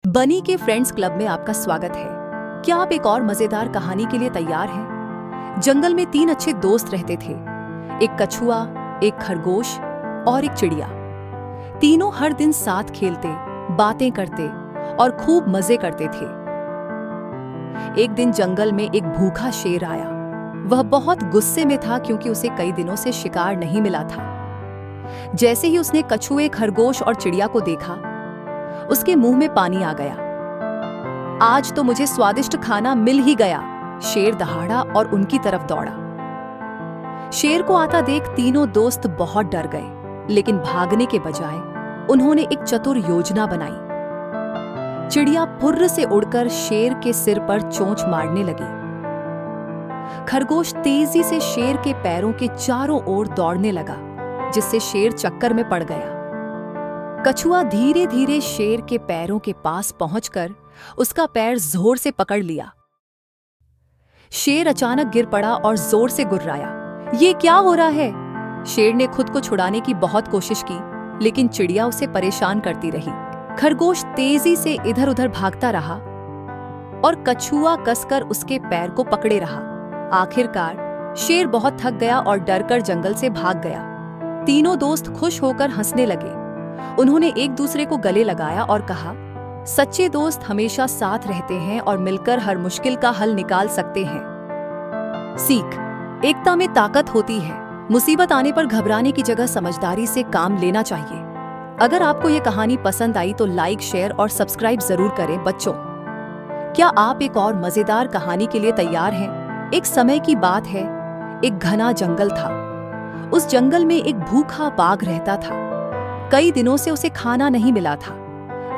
बनी के friends club में आपका स्वागत है। क्या आप एक और मजेदार कहानी के लिए तैयार हैं? जंगल में 3 अच्छे दोस्त रहते थे। एक कछुआ, एक खरगोश और एक चिड़िया। तीनों हर दिन साथ खेलते, बातें करते और खूब मजे करते थे। एक दिन जंगल में एक भूखा शेर आया। वह बहुत गुस्से में था क्योंकि उसे कई दिनों से शिकार नहीं मिला था। जैसे ही उसने कछुए, खरगोश और चिड़िया को देखा, उसके मुंह में पानी आ गया। आज तो मुझे स्वादिष्ट खाना मिल ही गया। शेर दहाड़ा और उनकी तरफ दौड़ा। शेर को आता देख तीनों दोस्त बहुत डर गए, लेकिन भागने के बजाय उन्होंने एक चतुर योजना बनाई। चिड़िया फुर्र से उड़कर शेर के सिर पर चोंच मारने लगी। खरगोश तेजी से शेर के पैरों के चारों ओर दौड़ने लगा, जिससे शेर चक्कर में पड़ गया। कछुआ धीरे धीरे शेर के पैरों के पास पहुंचकर उसका पैर जोर से पकड़ लिया। शेर अचानक गिर पड़ा और जोर से गुर्राया। ये क्या हो रहा है? शेर ने खुद को छुड़ाने की बहुत कोशिश की, लेकिन चिड़िया उसे परेशान करती रही। खरगोश तेजी से इधर उधर भागता रहा और कछुआ कसकर उसके पैर को पकड़े रहा। आखिरकार शेर बहुत थक गया और डरकर जंगल से भाग गया। तीनों दोस्त खुश होकर हंसने लगे। उन्होंने एक दूसरे को गले लगाया और कहा, सच्चे दोस्त हमेशा साथ रहते हैं और मिलकर हर मुश्किल का हल निकाल सकते हैं। सीख: एकता में ताकत होती है। मुसीबत आने पर घबराने की जगह समझदारी से काम लेना चाहिए। अगर आपको ये कहानी पसंद आई तो लाइक, शेयर और सब्सक्राइब जरूर करें। बच्चों, क्या आप एक और मजेदार कहानी के लिए तैयार हैं? एक समय की बात है, एक घना जंगल था। उस जंगल में एक भूखा बाघ रहता था। कई दिनों से उसे खाना नहीं मिला था।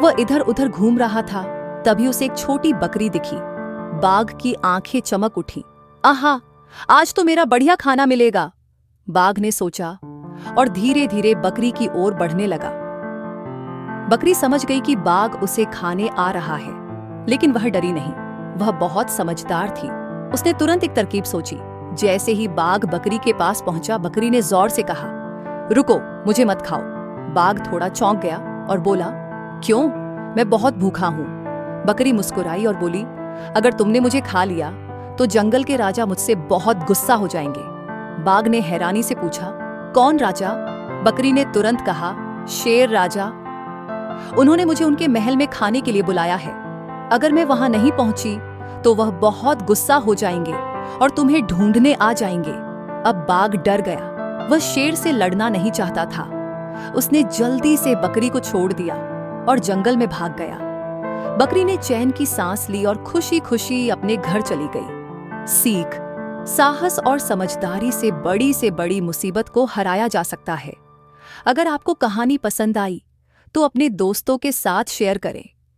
वह इधर उधर घूम रहा था। तभी उसे एक छोटी बकरी दिखी। बाघ की आंखें चमक उठी। आहा, आज तो मेरा बढ़िया खाना मिलेगा, बाघ ने सोचा और धीरे धीरे बकरी की ओर बढ़ने लगा। बकरी समझ गई कि बाघ उसे खाने आ रहा है, लेकिन वह डरी नहीं। वह बहुत समझदार थी। उसने तुरंत एक तरकीब सोची। जैसे ही बाघ बकरी के पास पहुंचा, बकरी ने जोर से कहा, रुको, मुझे मत खाओ। बाघ थोड़ा चौंक गया और बोला, क्यों? मैं बहुत भूखा हूं। बकरी मुस्कुराई और बोली, अगर तुमने मुझे खा लिया तो जंगल के राजा मुझसे बहुत गुस्सा हो जाएंगे। बाघ ने हैरानी से पूछा, कौन राजा? बकरी ने तुरंत कहा, शेर राजा। उन्होंने मुझे उनके महल में खाने के लिए बुलाया है। अगर मैं वहां नहीं पहुंची तो वह बहुत गुस्सा हो जाएंगे और तुम्हें ढूंढने आ जाएंगे। अब बाघ डर गया। वह शेर से लड़ना नहीं चाहता था। उसने जल्दी से बकरी को छोड़ दिया और जंगल में भाग गया। बकरी ने चैन की सांस ली और खुशी खुशी अपने घर चली गई। सीख: साहस और समझदारी से बड़ी मुसीबत को हराया जा सकता है। अगर आपको कहानी पसंद आई तो अपने दोस्तों के साथ शेयर करें।